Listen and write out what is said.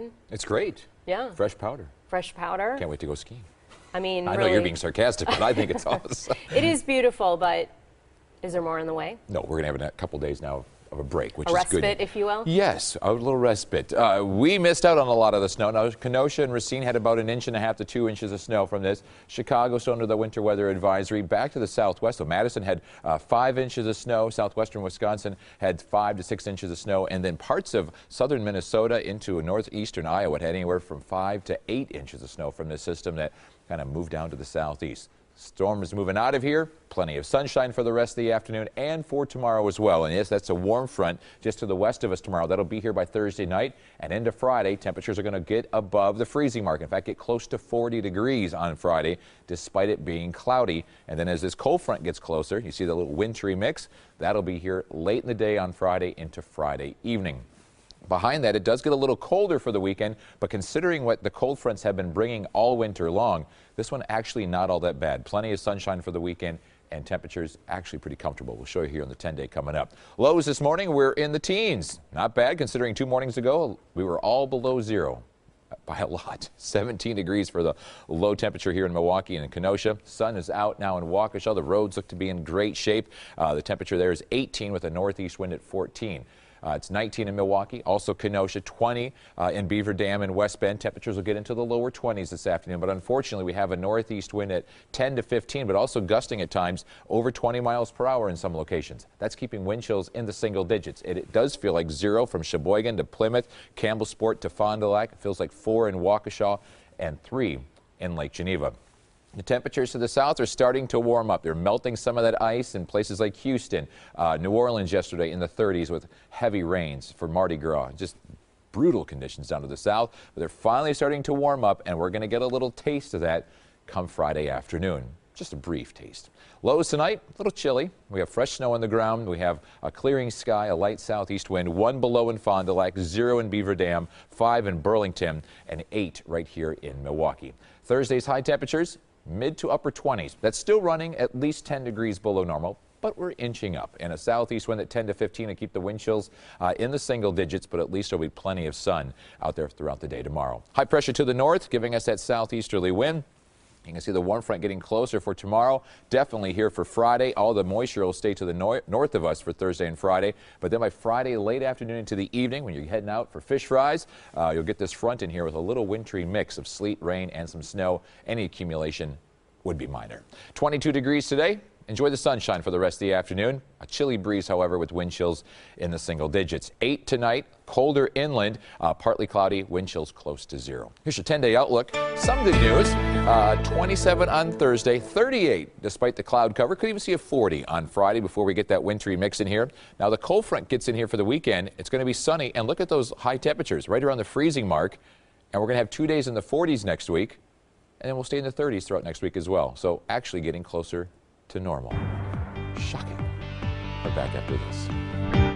fun. It's great. Yeah. Fresh powder. Fresh powder. Can't wait to go skiing. I mean, I know really, you're being sarcastic, but I think it's awesome. it is beautiful, but is there more on the way? No, we're going to have a couple days now of a break, which A is respite, good. if you will? Yes, a little respite. We missed out on a lot of the snow. Now, Kenosha and Racine had about 1.5 inches to 2 inches of snow from this. Chicago still under the winter weather advisory. Back to the southwest, so Madison had 5 inches of snow. Southwestern Wisconsin had 5 to 6 inches of snow. And then parts of southern Minnesota into northeastern Iowa had anywhere from 5 to 8 inches of snow from this system that kind of moved down to the southeast. Storm is moving out of here. Plenty of sunshine for the rest of the afternoon and for tomorrow as well. And yes, that's a warm front just to the west of us tomorrow. That'll be here by Thursday night and into Friday. Temperatures are going to get above the freezing mark. In fact, get close to 40 degrees on Friday, despite it being cloudy. And then as this cold front gets closer, you see the little wintry mix. That'll be here late in the day on Friday into Friday evening. Behind that, it does get a little colder for the weekend, but considering what the cold fronts have been bringing all winter long, this one actually not all that bad. Plenty of sunshine for the weekend and temperatures actually pretty comfortable. We'll show you here on the 10-day coming up. Lows this morning, we're in the teens. Not bad considering 2 mornings ago, we were all below zero by a lot. 17 degrees for the low temperature here in Milwaukee and in Kenosha. Sun is out now in Waukesha. The roads look to be in great shape. The temperature there is 18 with a northeast wind at 14. It's 19 in Milwaukee, also Kenosha, 20 in Beaver Dam and West Bend. Temperatures will get into the lower 20s this afternoon, but unfortunately we have a northeast wind at 10 to 15, but also gusting at times over 20 miles per hour in some locations. That's keeping wind chills in the single digits. It does feel like 0 from Sheboygan to Plymouth, Campbellsport to Fond du Lac. It feels like 4 in Waukesha and 3 in Lake Geneva. The temperatures to the south are starting to warm up. They're melting some of that ice in places like Houston, New Orleans yesterday in the 30s with heavy rains for Mardi Gras. Just brutal conditions down to the south, but they're finally starting to warm up, and we're going to get a little taste of that come Friday afternoon. Just a brief taste. Lows tonight, a little chilly. We have fresh snow on the ground. We have a clearing sky, a light southeast wind, 1 below in Fond du Lac, 0 in Beaver Dam, 5 in Burlington, and 8 right here in Milwaukee. Thursday's high temperatures, mid to upper 20s. That's still running at least 10 degrees below normal, but we're inching up. And a southeast wind at 10 to 15 to keep the wind chills in the single digits, but at least there'll be plenty of sun out there throughout the day tomorrow. High pressure to the north, giving us that southeasterly wind. You can see the warm front getting closer for tomorrow. Definitely here for Friday. All the moisture will stay to the north of us for Thursday and Friday. But then by Friday, late afternoon into the evening, when you're heading out for fish fries, you'll get this front in here with a little wintry mix of sleet, rain, and some snow. Any accumulation would be minor. 22 degrees today. Enjoy the sunshine for the rest of the afternoon. A chilly breeze, however, with wind chills in the single digits. 8 tonight, colder inland, partly cloudy, wind chills close to 0. Here's your 10-day outlook. Some good news. 27 on Thursday, 38 despite the cloud cover. Could even see a 40 on Friday before we get that wintry mix in here. Now the cold front gets in here for the weekend. It's going to be sunny, and look at those high temperatures right around the freezing mark. And we're going to have 2 days in the 40s next week, and then we'll stay in the 30s throughout next week as well. So actually getting closer to normal. Shocking. We're back after this.